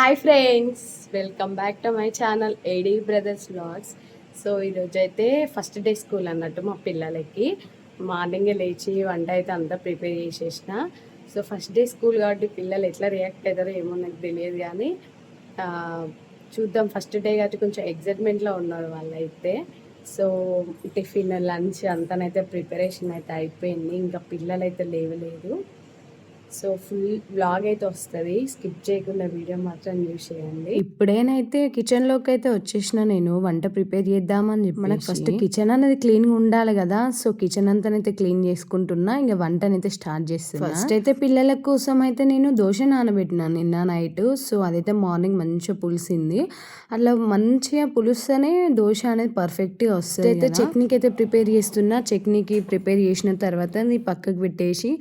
Hi friends, welcome back to my channel AD brothers vlogs. So ఈరోజు అయితే first day school అన్నట్టు మా పిల్లలకి మార్నింగే లేచి వంట అయితే అంతా ప్రిపేర్ చేసేసిన. సో ఫస్ట్ డే స్కూల్ కాబట్టి పిల్లలు ఎట్లా రియాక్ట్ అవుతారో ఏమో నాకు తెలియదు, కానీ చూద్దాం. ఫస్ట్ డే కాబట్టి కొంచెం ఎగ్జైట్మెంట్లో ఉన్నారు వాళ్ళైతే. సో టిఫిన్ లంచ్ అంతానైతే ప్రిపరేషన్ అయితే అయిపోయింది, ఇంకా పిల్లలు అయితే లేవలేదు. సో ఫుల్ బ్లాగ్ అయితే వస్తుంది, స్కిప్ చేయకుండా వీడియో మాత్రం యూజ్ చేయండి. ఇప్పుడేనైతే కిచెన్లోకి అయితే వచ్చేసిన, నేను వంట ప్రిపేర్ చేద్దామని చెప్పి. మనకు ఫస్ట్ కిచెన్ అనేది క్లీన్గా ఉండాలి కదా. సో కిచెన్ అంతానైతే క్లీన్ చేసుకుంటున్నా, ఇంకా వంటనైతే స్టార్ట్ చేస్తున్నా. ఫస్ట్ అయితే పిల్లల కోసం అయితే నేను దోశ నానబెట్టినా నిన్న నైట్. సో అదైతే మార్నింగ్ మంచిగా పులిసింది. అట్లా మంచిగా పులుస్తేనే దోశ అనేది పర్ఫెక్ట్గా వస్తుంది. అయితే చట్నీకి అయితే ప్రిపేర్ చేస్తున్నా. చట్నీకి ప్రిపేర్ చేసిన తర్వాత అది పక్కకు పెట్టేసి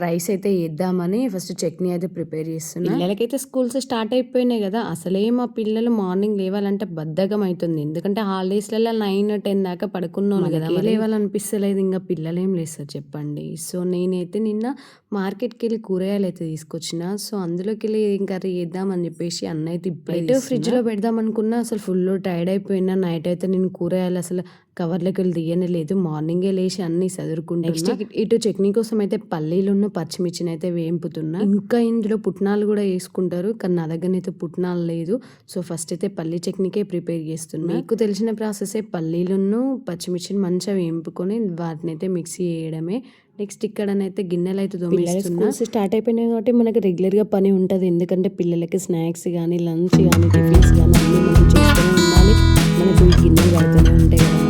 రైస్ అయితే వేద్దామని ఫస్ట్ చట్నీ అయితే ప్రిపేర్ చేస్తున్నా. పిల్లలకైతే స్కూల్స్ స్టార్ట్ అయిపోయినాయి కదా. అసలే మా పిల్లలు మార్నింగ్ లేవాలంటే బద్ధకం అవుతుంది, ఎందుకంటే హాలిడేస్లలో 9-10 దాకా పడుకున్నాను కదా. లేవాలనిపిస్తలేదు, ఇంకా పిల్లలు ఏం లేస్తారు చెప్పండి. సో నేనైతే నిన్న మార్కెట్కి వెళ్ళి కూరగాయలు అయితే తీసుకొచ్చిన. సో అందులోకి వెళ్ళి ఏం కర్రీ చేద్దామని చెప్పేసి అన్న అయితే ఇప్పుడైతే ఫ్రిడ్జ్లో పెడదాం అనుకున్నా. అసలు ఫుల్ టైర్డ్ అయిపోయినా. నైట్ అయితే నేను కూరగాయలు అసలు కవర్లోకి వెళ్ళి తీయనే లేదు, మార్నింగే లేచి అన్ని చదువుకుంటా. నెక్స్ట్ ఇటు చట్నీ కోసం అయితే పల్లీలున్న పచ్చిమిర్చిని అయితే వేంపుతున్నా. ఇంకా ఇందులో పుట్నాలు కూడా వేసుకుంటారు, కానీ నా దగ్గర అయితే పుట్నాలు లేదు. సో ఫస్ట్ అయితే పల్లీ చట్నీకే ప్రిపేర్ చేస్తున్నా. మీకు తెలిసిన ప్రాసెసే, పల్లీలును పచ్చిమిర్చిని మంచిగా వేంపుకొని వాటిని అయితే మిక్సీ చేయడమే. నెక్స్ట్ ఇక్కడనైతే గిన్నెలు అయితే తోమేస్తున్నా. స్టార్ట్ అయిపోయినాయి కాబట్టి మనకి రెగ్యులర్గా పని ఉంటుంది, ఎందుకంటే పిల్లలకి స్నాక్స్ కానీ లంచ్ కానీ టిఫిన్స్ కానీ అన్నీ మనం చేసుకుని ఉండాలి. మనకు ఈ గిన్నెలు పడుతూనే ఉంటాయి కదండి.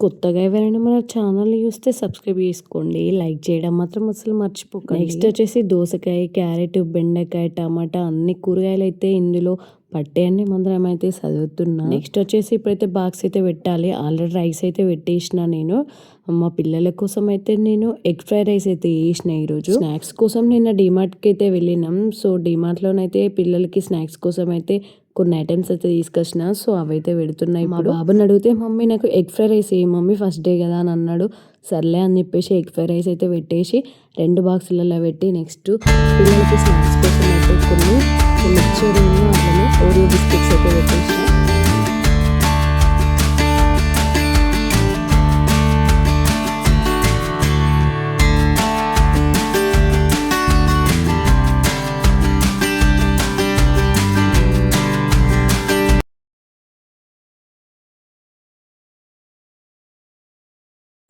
కొత్తగా ఎవరైనా మన ఛానల్ చూస్తే సబ్స్క్రైబ్ చేసుకోండి, లైక్ చేయడం మాత్రం అసలు మర్చిపోకండి. నెక్స్ట్ వచ్చేసి దోసకాయ, క్యారెట్, బెండకాయ, టమాటా అన్ని కూరగాయలు అయితే ఇందులో పట్టేయండి మందరం అయితే చదువుతున్నా. నెక్స్ట్ వచ్చేసి ఇప్పుడైతే బాక్స్ అయితే పెట్టాలి. ఆల్రెడీ రైస్ అయితే పెట్టేసిన నేను. మా పిల్లల కోసం అయితే నేను ఎగ్ ఫ్రైడ్ రైస్ అయితే వేసిన ఈరోజు. స్నాక్స్ కోసం నిన్న డిమార్ట్కి అయితే వెళ్ళినాం. సో డిమార్ట్లోనైతే పిల్లలకి స్నాక్స్ కోసం అయితే కొన్ని ఐటమ్స్ అయితే తీసుకొచ్చిన. సో అవైతే పెడుతున్నాయి. మా బాబుని అడిగితే మమ్మీ నాకు ఎగ్ ఫ్రైడ్ రైస్ ఏ మమ్మీ ఫస్ట్ డే కదా అని అన్నాడు. సర్లే అని చెప్పేసి ఎగ్ ఫ్రైడ్ రైస్ అయితే పెట్టేసి 2 బాక్సులలో పెట్టి నెక్స్ట్ పిల్లలకి స్నాక్స్ కోసం అయితే కొన్ని మిక్చర్ అట్లనే ఓరియో బిస్కెట్స్ అయితే పెట్టేసిన.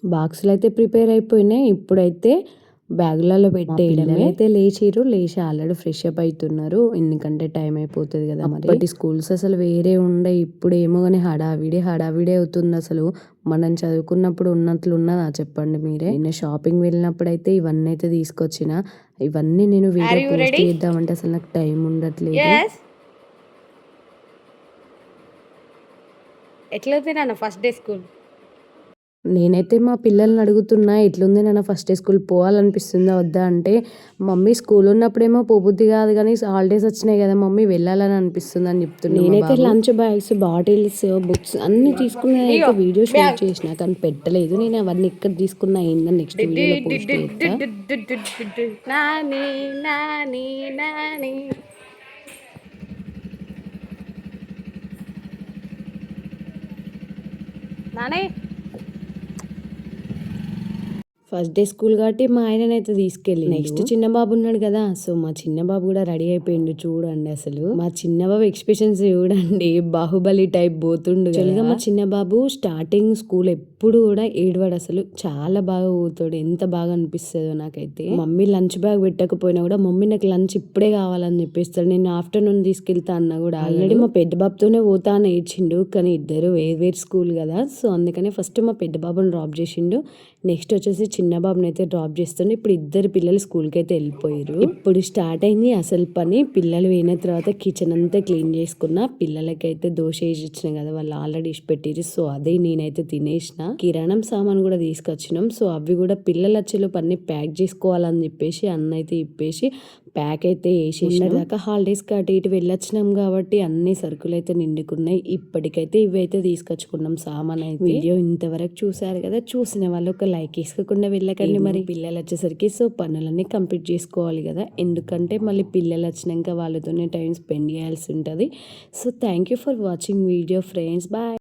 బాక్సులు అయితే ప్రిపేర్ అయిపోయినాయి. ఇప్పుడైతే బ్యాగులలో పెట్టేయడమే. అయితే లేచి ఆల్రెడీ ఫ్రెష్ అప్ అవుతున్నారు, ఎందుకంటే టైం అయిపోతుంది కదా. మరి స్కూల్స్ అసలు వేరే ఉండే, ఇప్పుడు ఏమో కానీ హడావిడే అవుతుంది. అసలు మనం చదువుకున్నప్పుడు ఉన్నట్లు ఉన్నదా చెప్పండి మీరే. నేను షాపింగ్ వెళ్ళినప్పుడు అయితే ఇవన్నీ అయితే తీసుకొచ్చిన. ఇవన్నీ నేను వీడియో పోస్ట్ చేద్దామంటే అసలు నాకు టైం ఉండట్లేదు. ఎట్లవుతుంది నాన్న ఫస్ట్ డే స్కూల్? నేనైతే మా పిల్లల్ని అడుగుతున్నా, ఎట్లుంది నాన్న ఫస్ట్ డే స్కూల్, పోవాలనిపిస్తుందా వద్దా అంటే, మమ్మీ స్కూల్ ఉన్నప్పుడేమో పోబుద్ది కాదు, కానీ హాలిడేస్ వచ్చినాయి కదా మమ్మీ వెళ్ళాలని అనిపిస్తుంది అని చెప్తున్నా. నేనైతే లంచ్ బ్యాగ్స్, బాటిల్స్, బుక్స్ అన్నీ తీసుకున్న అయితే వీడియో షూట్ చేసిన, కానీ పెట్టలేదు. నేను అవన్నీ ఇక్కడ తీసుకున్నా ఏందని నెక్స్ట్ వీడియోలో పోస్ట్ చేస్తా. నానే ఫస్ట్ డే స్కూల్ కాబట్టి మా ఆయననైతే తీసుకెళ్ళి. నెక్స్ట్ చిన్న బాబు ఉన్నాడు కదా. సో మా చిన్న బాబు కూడా రెడీ అయిపోయిండు. చూడండి అసలు మా చిన్న బాబు ఎక్స్ప్రెషన్స్ చూడండి, బాహుబలి టైప్ పోతుండు. తెలుగా మా చిన్న బాబు స్టార్టింగ్ స్కూల్ ఎప్పుడు కూడా ఏడవాడు, అసలు చాలా బాగా పోతాడు. ఎంత బాగా అనిపిస్తుందో నాకైతే. మమ్మీ లంచ్ బ్యాగ్ పెట్టకపోయినా కూడా మమ్మీ నాకు లంచ్ ఇప్పుడే కావాలని చెప్పేస్తాడు. నేను ఆఫ్టర్నూన్ తీసుకెళ్తా అన్న కూడా ఆల్రెడీ మా పెద్ద బాబుతోనే పోతా అని ఏడ్చిండు, కానీ ఇద్దరు వేరు స్కూల్ కదా. సో అందుకనే ఫస్ట్ మా పెద్ద బాబుని డ్రాప్ చేసిండు. నెక్స్ట్ వచ్చేసి చిన్న బాబుని అయితే డ్రాప్ చేస్తుండే. ఇప్పుడు ఇద్దరు పిల్లలు స్కూల్కి అయితే వెళ్ళిపోయారు. ఇప్పుడు స్టార్ట్ అయింది అసలు పని. పిల్లలు పోయిన తర్వాత కిచెన్ అంతా క్లీన్ చేసుకున్నా. పిల్లలకైతే దోశ వేసి ఇచ్చిన కదా, వాళ్ళు ఆల్రెడీ ఇష్ట పెట్టిరు. సో అదే నేనైతే తినేసిన. కిరాణం సామాన్ కూడా తీసుకొచ్చినాం. సో అవి కూడా పిల్లలు వచ్చేలోపు అన్ని ప్యాక్ చేసుకోవాలని చెప్పేసి అన్న అయితే ఇప్పేసి ప్యాక్ అయితే వేసేసిన. దాకా హాలిడేస్ అటు ఇటు వెళ్ళొచ్చినాం కాబట్టి అన్ని సరుకులు అయితే నిండుకున్నాయి. ఇప్పటికైతే ఇవి అయితే తీసుకొచ్చుకున్నాం సామాన్ అయితే. వీడియో ఇంతవరకు చూసారు కదా, చూసిన వాళ్ళు ఒక లైక్ వేసుకోకుండా వెళ్ళకండి. మరి పిల్లలు వచ్చేసరికి సో పనులన్నీ కంప్లీట్ చేసుకోవాలి కదా, ఎందుకంటే మళ్ళీ పిల్లలు వచ్చినాక వాళ్ళతోనే టైం స్పెండ్ చేయాల్సి ఉంటుంది. So thank you for watching video friends. Bye.